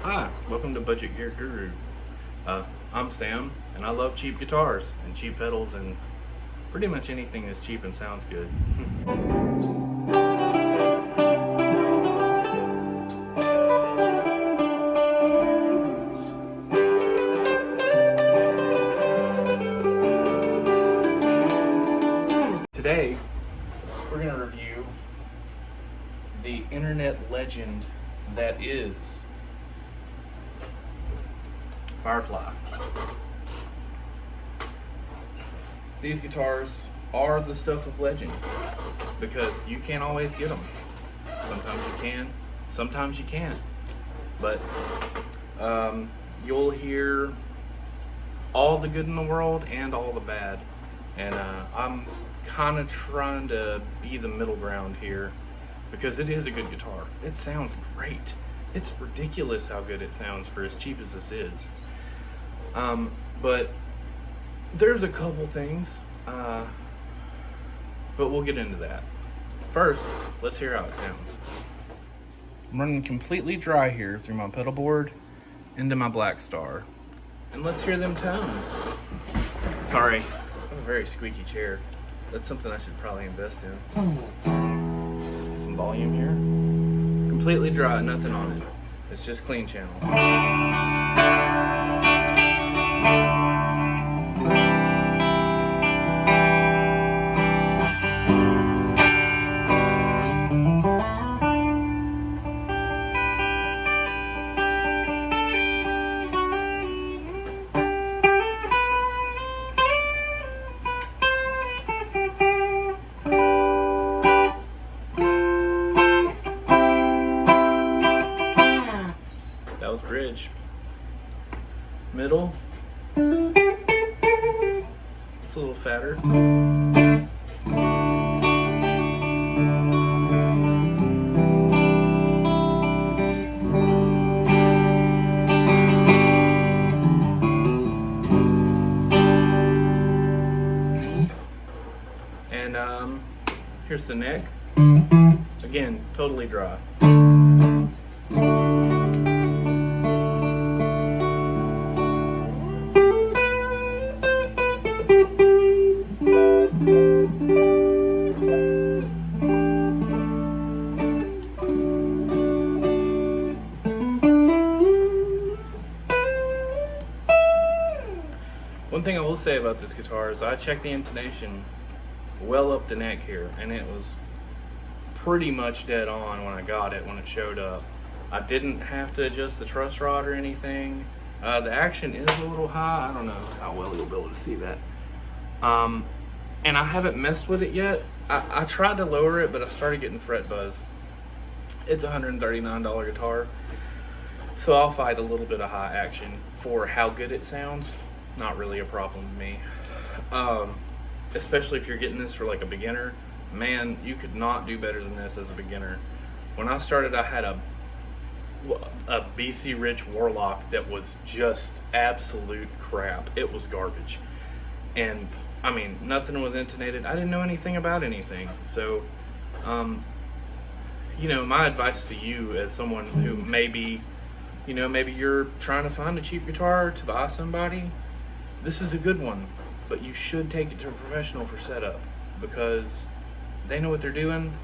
Hi, welcome to Budget Gear Guru. I'm Sam, and I love cheap guitars and cheap pedals and pretty much anything that's cheap and sounds good. Today, we're going to review the internet legend that is Firefly. These guitars are the stuff of legend because you can't always get them. Sometimes you can, sometimes you can't. But you'll hear all the good in the world and all the bad. And I'm kind of trying to be the middle ground here because it is a good guitar. It sounds great. It's ridiculous how good it sounds for as cheap as this is. But there's a couple things, but we'll get into that. First, let's hear how it sounds. I'm running completely dry here through my pedal board into my Black Star. And let's hear them tones. Sorry, I have a very squeaky chair. That's something I should probably invest in. Some volume here. Completely dry, nothing on it. It's just clean channel. Bridge. Middle. It's a little fatter. And here's the neck. Again, totally dry. One thing I will say about this guitar is I checked the intonation well up the neck here, and it was pretty much dead on when I got it, when it showed up. I didn't have to adjust the truss rod or anything. The action is a little high. I don't know how well you'll be able to see that. And I haven't messed with it yet. I tried to lower it, but I started getting fret buzz. It's a $139 guitar, so I'll fight a little bit of high action for how good it sounds. Not really a problem to me. Especially if you're getting this for like a beginner. Man, you could not do better than this as a beginner. When I started, I had a BC Rich Warlock that was just absolute crap. It was garbage. And I mean, nothing was intonated. I didn't know anything about anything. So, you know, my advice to you as someone who maybe you're trying to find a cheap guitar to buy somebody, this is a good one, but you should take it to a professional for setup because they know what they're doing,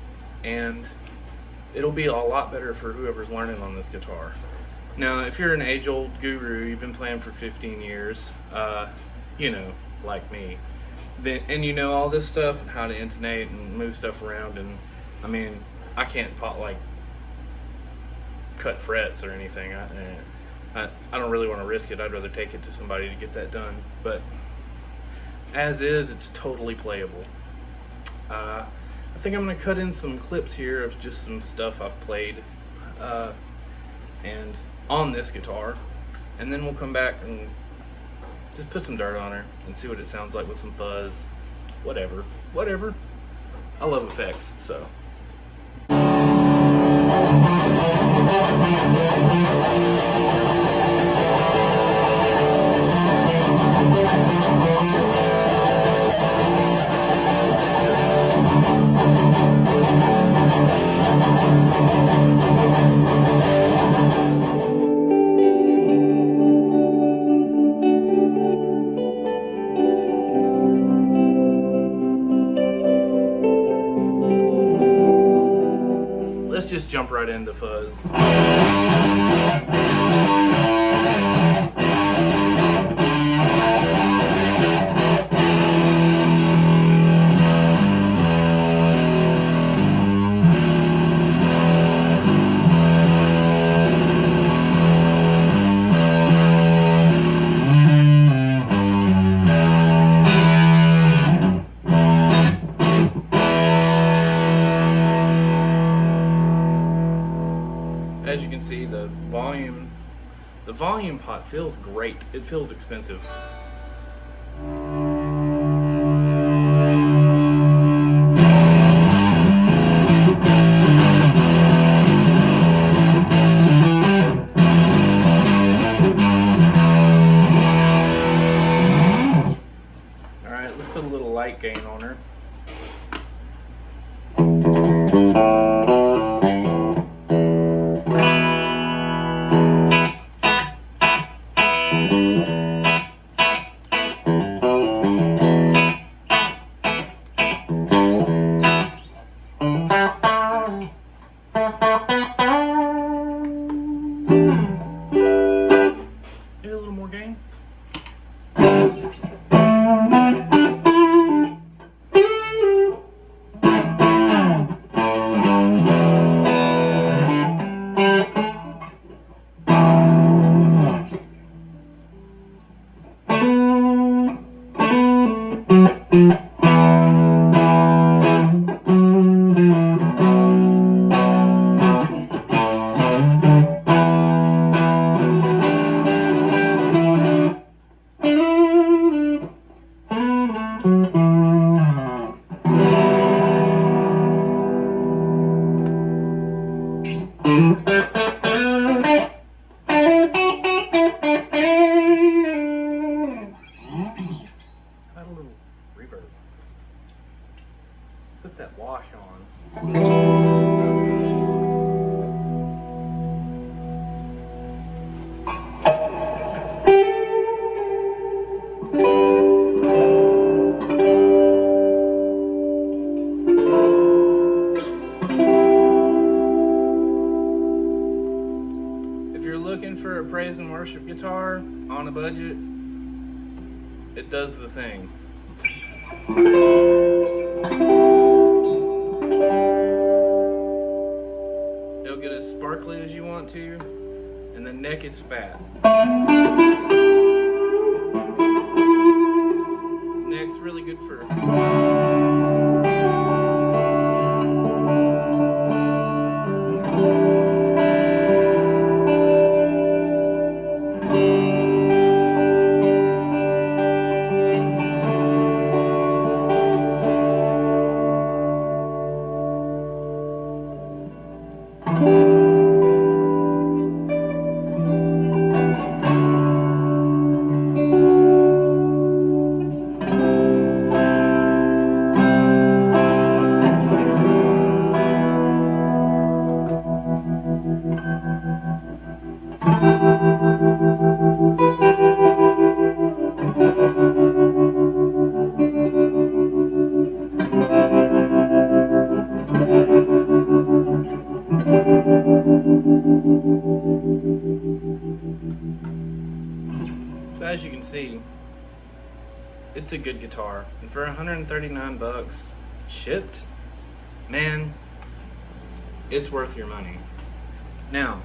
and it'll be a lot better for whoever's learning on this guitar. Now, if you're an age-old guru, you've been playing for 15 years, you know, like me, then, and you know all this stuff and how to intonate and move stuff around, and I mean, I can't cut frets or anything. I don't really want to risk it. I'd rather take it to somebody to get that done. But as is, it's totally playable. I think I'm going to cut in some clips here of just some stuff I've played and on this guitar, and then we'll come back and just put some dirt on her and see what it sounds like with some fuzz. Whatever. I love effects, so. fuzz. As you can see, the volume pot feels great. It feels expensive. Alright, let's put a little light gain on her. Maybe a little more gain. Add a little reverb. Put that wash on. If you're looking for a praise and worship guitar on a budget, it does the thing. It'll get as sparkly as you want to, and the neck is fat. Neck's really good for So as you can see, it's a good guitar, and for 139 bucks shipped, man, it's worth your money. Now,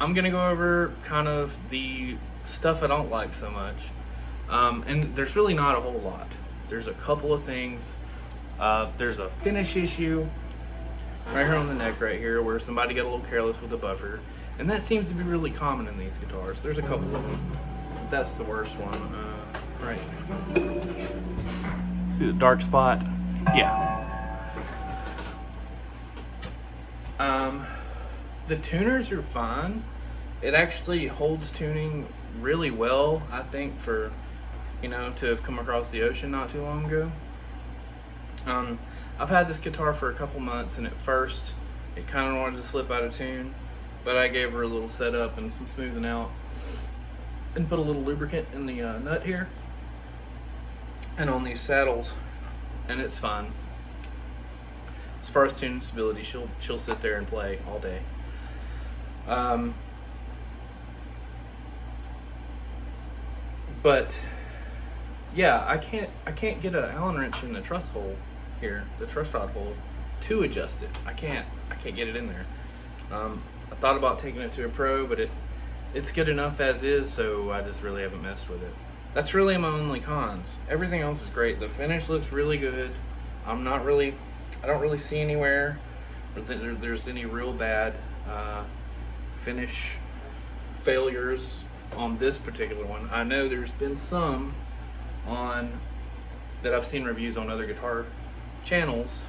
I'm gonna go over kind of the stuff I don't like so much, and there's really not a whole lot. There's a couple of things. There's a finish issue right here on the neck right here where somebody got a little careless with the buffer, and that seems to be really common in these guitars. There's a couple of them. That's the worst one. Right. See the dark spot? Yeah. The tuners are fine. It actually holds tuning really well, I think, for, you know, to have come across the ocean not too long ago. I've had this guitar for a couple months, and at first it kind of wanted to slip out of tune, but I gave her a little setup and some smoothing out and put a little lubricant in the nut here and on these saddles, and it's fine. as far as tuning stability, she'll sit there and play all day. But yeah, I can't get an Allen wrench in the truss hole here, the truss rod hole, to adjust it. I can't get it in there. I thought about taking it to a pro, but it's good enough as is, so I just really haven't messed with it. That's really my only cons. Everything else is great. The finish looks really good. I don't really see anywhere there's any real bad finish failures on this particular one. I know there's been some that I've seen reviews on other guitar channels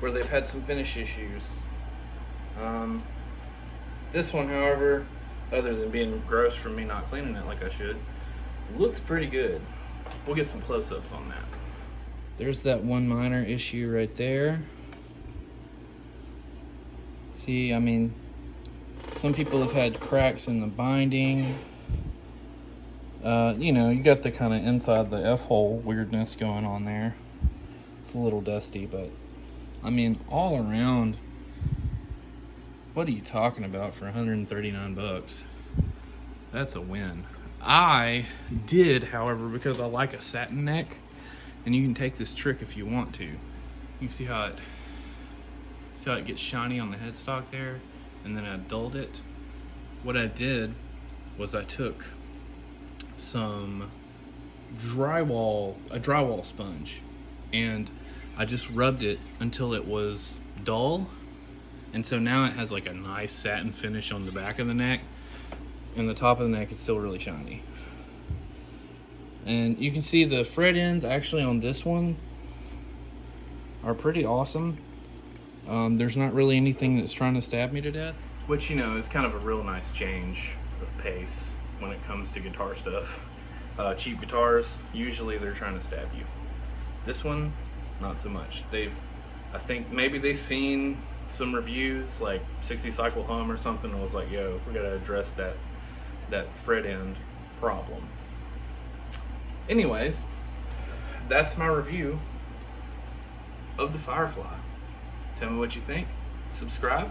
where they've had some finish issues. This one, however, other than being gross from me not cleaning it like I should, looks pretty good. We'll get some close-ups on that. There's that one minor issue right there. See, I mean, some people have had cracks in the binding. You know, you got the kind of inside the F-hole weirdness going on there. It's a little dusty, but I mean, all around, what are you talking about for 139 bucks? That's a win. I did, however, because I like a satin neck, and you can take this trick if you want to. You can see how it gets shiny on the headstock there, and then I dulled it. What I did was I took some drywall sponge, and I just rubbed it until it was dull, and so now it has like a nice satin finish on the back of the neck, and the top of the neck is still really shiny. And you can see the fret ends actually on this one are pretty awesome. There's not really anything that's trying to stab me to death, which, you know, is kind of a real nice change of pace when it comes to guitar stuff. Cheap guitars, usually they're trying to stab you. This one, not so much. I think maybe they've seen some reviews like 60 cycle hum or something, and was like, yo, we gotta address that fret end problem. Anyways, that's my review of the Firefly. Tell me what you think. Subscribe.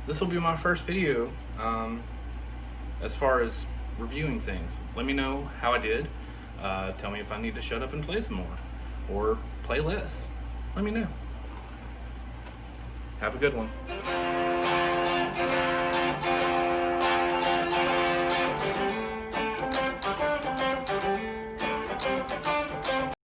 This will be my first video as far as reviewing things. Let me know how I did. Tell me if I need to shut up and play some more or play less. Let me know. Have a good one.